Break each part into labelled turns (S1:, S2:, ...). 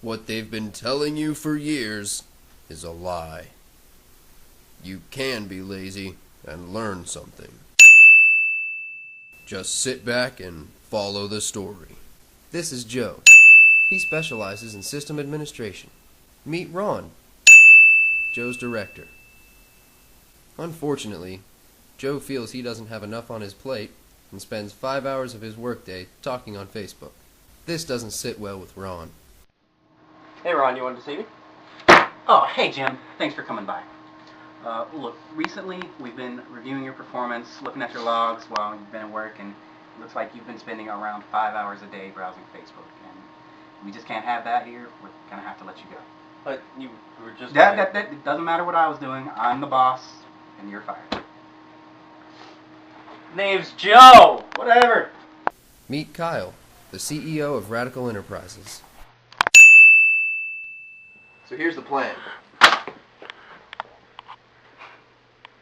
S1: What they've been telling you for years is a lie. You can be lazy and learn something. Just sit back and follow the story.
S2: This is Joe. He specializes in system administration. Meet Ron, Joe's director. Unfortunately, Joe feels he doesn't have enough on his plate and spends 5 hours of his workday talking on Facebook. This doesn't sit well with Ron.
S3: Hey Ron, you wanted to see me?
S4: Oh, hey Jim. Thanks for coming by. Look, recently we've been reviewing your performance, looking at your logs while you've been at work, and it looks like you've been spending around 5 hours a day browsing Facebook. And we just can't have that here. We're going to have to let you go.
S3: But you were just...
S4: It doesn't matter what I was doing. I'm the boss, and you're fired.
S3: Name's Joe! Whatever!
S2: Meet Kyle, the CEO of Radical Enterprises.
S1: So here's the plan.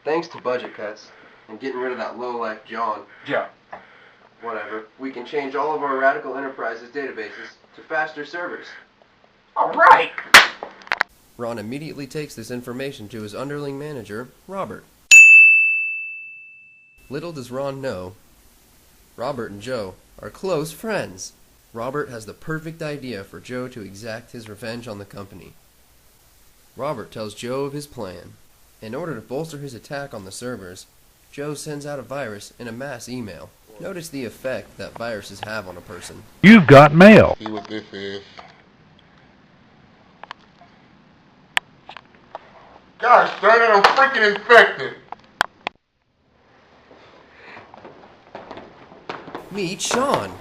S1: Thanks to budget cuts and getting rid of that lowlife John,
S4: Joe.
S1: whatever, we can change all of our Radical Enterprises databases to faster servers.
S4: All right!
S2: Ron immediately takes this information to his underling manager, Robert. Little does Ron know, Robert and Joe are close friends. Robert has the perfect idea for Joe to exact his revenge on the company. Robert tells Joe of his plan. In order to bolster his attack on the servers, Joe sends out a virus in a mass email. Notice the effect that viruses have on a person.
S5: You've got mail.
S6: See what this is. Gosh darn it, I'm freaking infected.
S2: Meet Sean!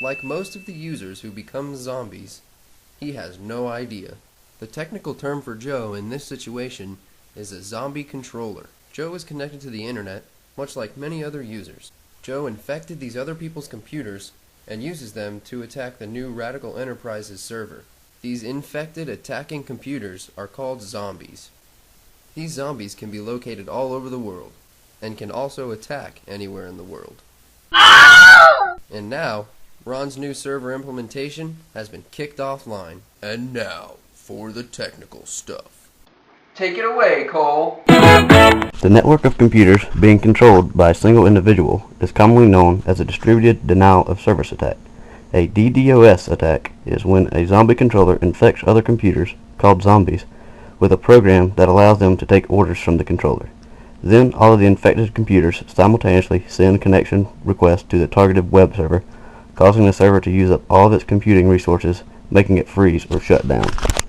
S2: Like most of the users who become zombies, he has no idea. The technical term for Joe in this situation is a zombie controller. Joe is connected to the internet, much like many other users. Joe infected these other people's computers and uses them to attack the new Radical Enterprises server. These infected, attacking computers are called zombies. These zombies can be located all over the world, and can also attack anywhere in the world. And now, Ron's new server implementation has been kicked offline.
S1: And now, for the technical stuff. Take it away, Cole.
S7: The network of computers being controlled by a single individual is commonly known as a distributed denial of service attack. A DDoS attack is when a zombie controller infects other computers, called zombies, with a program that allows them to take orders from the controller. Then all of the infected computers simultaneously send connection requests to the targeted web server, causing the server to use up all of its computing resources, making it freeze or shut down.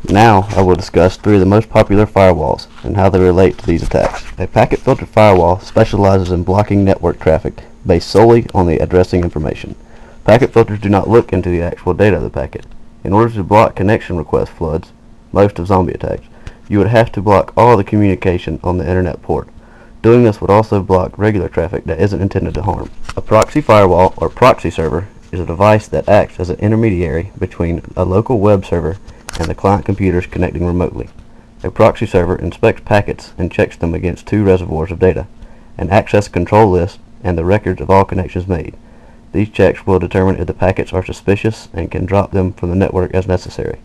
S7: Now I will discuss three of the most popular firewalls and how they relate to these attacks. A packet filter firewall specializes in blocking network traffic based solely on the addressing information. Packet filters do not look into the actual data of the packet. In order to block connection request floods, most of zombie attacks, you would have to block all the communication on the internet port. Doing this would also block regular traffic that isn't intended to harm. A proxy firewall or proxy server is a device that acts as an intermediary between a local web server and the client computers connecting remotely. A proxy server inspects packets and checks them against two reservoirs of data, an access control list and the records of all connections made. These checks will determine if the packets are suspicious and can drop them from the network as necessary.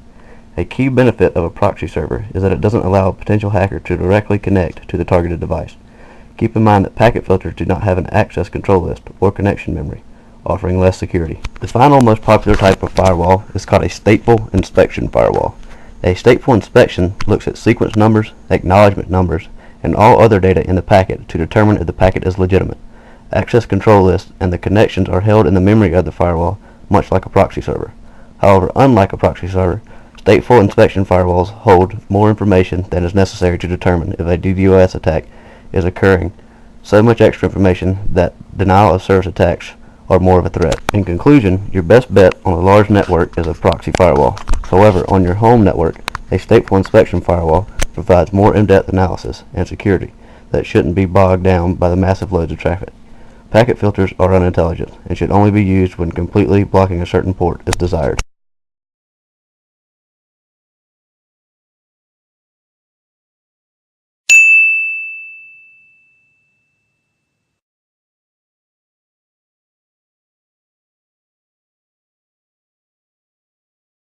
S7: A key benefit of a proxy server is that it doesn't allow a potential hacker to directly connect to the targeted device. Keep in mind that packet filters do not have an access control list or connection memory, offering less security. The final most popular type of firewall is called a stateful inspection firewall. A stateful inspection looks at sequence numbers, acknowledgement numbers, and all other data in the packet to determine if the packet is legitimate. Access control lists and the connections are held in the memory of the firewall, much like a proxy server. However, unlike a proxy server, stateful inspection firewalls hold more information than is necessary to determine if a DDoS attack is occurring. So much extra information that denial of service attacks are more of a threat. In conclusion, your best bet on a large network is a proxy firewall. However, on your home network, a stateful inspection firewall provides more in-depth analysis and security that shouldn't be bogged down by the massive loads of traffic. Packet filters are unintelligent and should only be used when completely blocking a certain port is desired.